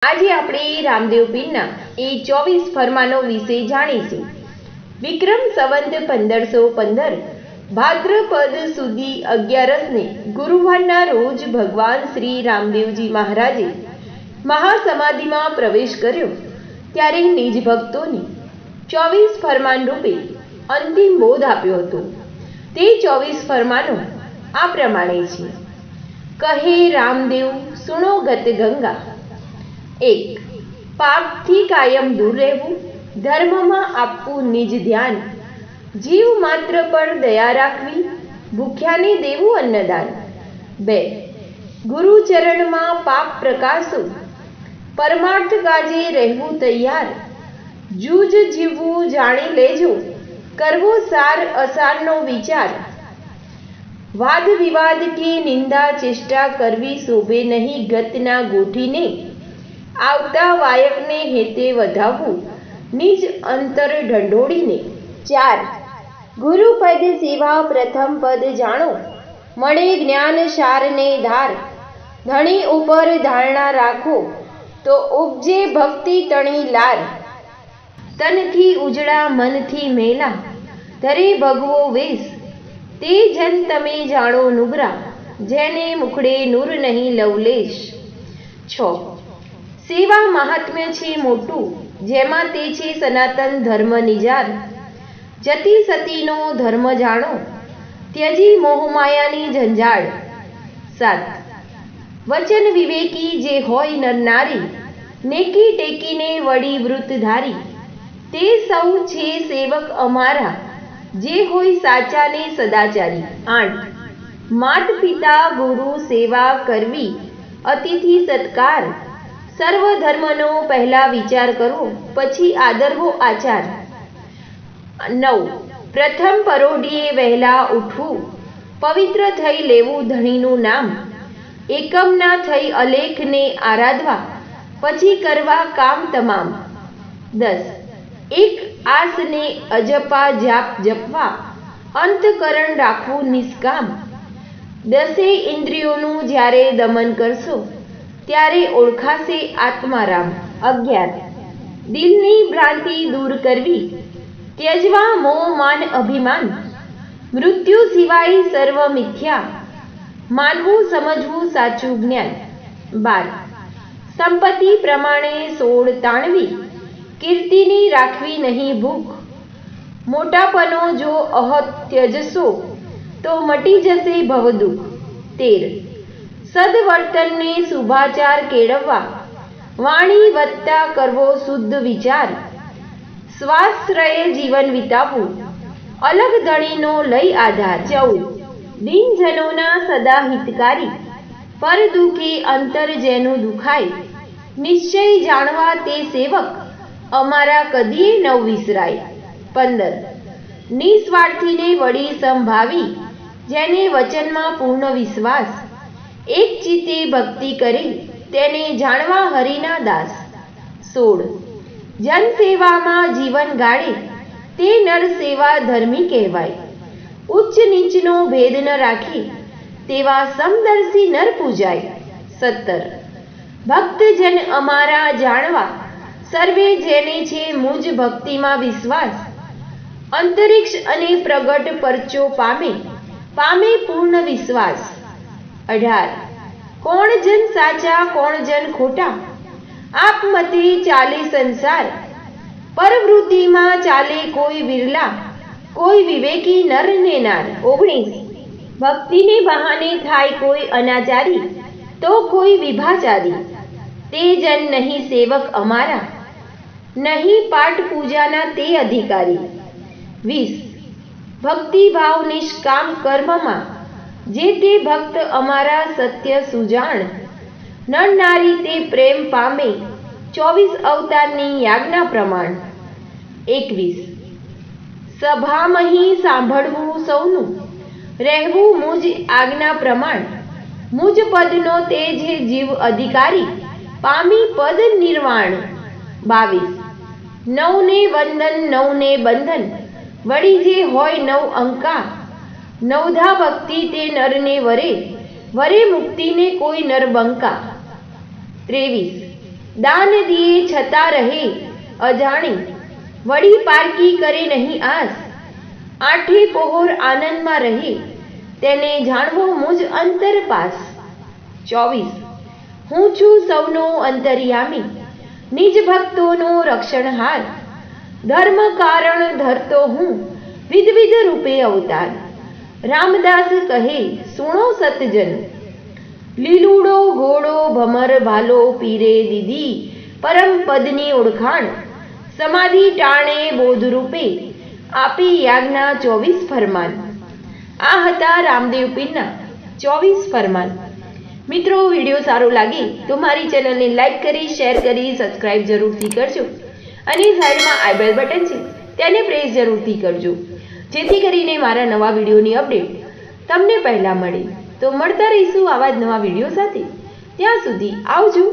આજે આપણે રામદેવ પીરના એ 24 ફરમાનો વિશે જાણીશું. વિક્રમ સંવત 1515 ભાદ્રપદ સુધી 11ને ગુરુવારના રોજ ભગવાન શ્રી રામદેવજી મહારાજે મહાસમાધિમાં પ્રવેશ કર્યો ત્યારે નિજ ભક્તોને 24 ફરમાન રૂપે અંતિમ બોધ આપ્યો હતો. તે 24 ફરમાનો આ પ્રમાણે છે. કહે રામદેવ સુણો ગત ગંગા. 1. પાપથી કાયમ દૂર રહેવું. ધર્મમાં આપવું નિજ ધ્યાન. જીવ માત્ર પર દયા રાખવી. ભૂખ્યાને દેવું અન્નદાન. 2. ગુરુચરણમાં પાપ પ્રકાશો. પરમાર્થ કાજે રહેવું તૈયાર. જૂજ જીવવું જાણી લેજો. કરવો સાર અસારનો વિચાર. વાદ વિવાદ કે નિંદા ચેષ્ટા કરવી શોભે નહીં ગતના ગોઠીને. આવતા વાયકને હેતે વધાવવું નિજ અંતર ઢંઢોળીને. 4. ગુરુપદ સેવા પ્રથમ પદ જાણો. મળે જ્ઞાન સારને ધાર. ધણી ઉપર ધારણા રાખો તો ઉપજે ભક્તિ તણી લાર. તનથી ઉજળા મનથી મેલા ધરે ભગવો વેશ. તે જન તમે જાણો નુગરા જેને મુખડે નૂર નહીં લવલેશ. 6. સેવા મહાત્મ્ય છે મોટું જેમાં તે છે સનાતન ધર્મ નિજાર. જતી સતીનો ધર્મ જાણો ત્યજી મોહમાયાની ઝંઝાળ. 7. વચન વિવેકી જે હોય નર નારી નેકી ટેકીને વળી વૃત ધારી. તે સૌ છે સેવક અમારા જે હોય સાચાને સદાચારી. 8. માત પિતા ગુરુ સેવા કરવી અતિથિ સત્કાર. સર્વ ધર્મનો પહેલા વિચાર કરવો પછી આદરવો આચાર. 9. પ્રથમ પરોઢિયે વહેલા ઉઠવું. પવિત્ર થઈ લેવું ધણીનું નામ. એકમના થઈ અલેખને આરાધવા પછી કરવા કામ તમામ. 10. એક આસને અજપા જાપ જપવા અંતકરણ રાખવું નિષ્કામ. 10 ઇન્દ્રિયોનું જ્યારે દમન કરશો ત્યારે ઓળખાશે આત્મારામ. 11. દિલની ભ્રાંતિ દૂર કરવી. ત્યજવા મોહ માન અભિમાન. મૃત્યુ સિવાય સર્વ મિથ્યા. માનવું સમજવું સાચું જ્ઞાન. 12. સંપત્તિ પ્રમાણે સોળ તાણવી. કીર્તિની રાખવી નહીં ભૂખ. મોટાપનો જો ત્યજશો તો મટી જશે ભવદુઃખ. 13. સદવર્તનને શુભાચાર કેળવવા. વાણી વધતા કરવો શુદ્ધ વિચાર. સ્વાશ્રયે જીવન વિતાવવું. અલગ ધણીનો લઈ આધાર. 14. દિનજનોના સદા હિતકારી. પર દુઃખે અંતર જેનું દુખાય. નિશ્ચય જાણવા તે સેવક અમારા કદીએ ન વિસરાય. 15. નિસ્વાર્થીને વળી સંભાવી. જેને વચનમાં પૂર્ણ વિશ્વાસ. એક ચિત્તે ભક્તિ કરી તેને જાણવા હરિના દાસ. 16. જનસેવામાં જીવન ગાળે તે નર સેવા ધર્મી કહેવાય. ઉચ્ચ નીચનો ભેદ ન રાખી તેવા સમદર્શી નર પૂજાય. 17. ભક્તજન અમારા જાણવા સર્વે જેને છે મુજ ભક્તિમાં વિશ્વાસ. અંતરિક્ષ અને પ્રગટ પરચો પામે પૂર્ણ વિશ્વાસ. 18. કોણ જન સાચા કોણ જન ખોટા આપ મતે ચાલે સંસાર. પરવૃત્તિમાં ચાલે કોઈ વિરલા કોઈ વિવેકી નર ને નાર. 19. ભક્તિને બહાને થાય કોઈ અનાચારી તો કોઈ વિભાચારી. તે જન નહીં સેવક અમારા નહીં પાઠ પૂજાના તે અધિકારી. 20. ભક્તિભાવ નિષ્કામ કર્મમાં જે તે ભક્ત અમારા સત્ય સુજાણ. નર નારી તે પ્રેમ પામે 24 અવતારની યાજ્ઞા પ્રમાણ. 21. સભામહી સાંભળવું સૌનું રહેવું મુજ આજ્ઞા પ્રમાણ. મુજ પદનો તે જે જીવ અધિકારી પામી પદ નિર્વાણ. 22. નવને વંદન નવને બંધન વળી જે હોય નવ અંકા. નવધા ભક્તિ તે નરને વરે વરે મુક્તિને કોઈ નર બંકા. 23. દાન દિએ છતાં રહે અજાણી, વળી પારકી કરે નહીં આસ, આઠે પહોર આનંદમાં રહે, તેને જાણવો મુજ અંતર પાસ. 24 હું છું સૌનો અંતર્યામી, નિજ ભક્તોનો રક્ષણહાર, ધર્મ કારણ ધરતો હું, વિધવિધ રૂપે અવતાર. રામદાસ કહે સુણો સતજન, લીલુડો ઘોડો ભમર ભાલો પીરે દીધી, પરમ પદની ઓળખાણ, સમાધિ ટાણે બોધ રૂપે, આપી યાજ્ઞા 24 ફરમાન. આ હતા રામદેવ પીરના 24 ફરમાન. મિત્રો, વિડીયો સારો લાગે તો મારી ચેનલને લાઈક કરી, શેર કરી, સબસ્ક્રાઇબ જરૂરથી કરજો અને સાઈડમાં આઈ બેલ બટન છે તેને પ્રેસ જરૂરથી કરજો, જેથી કરીને મારા નવા વિડીયોની અપડેટ તમને પહેલા મળે. તો મળતા રહીશું આવા જ નવા વિડીયો સાથે. ત્યાં સુધી આવજો.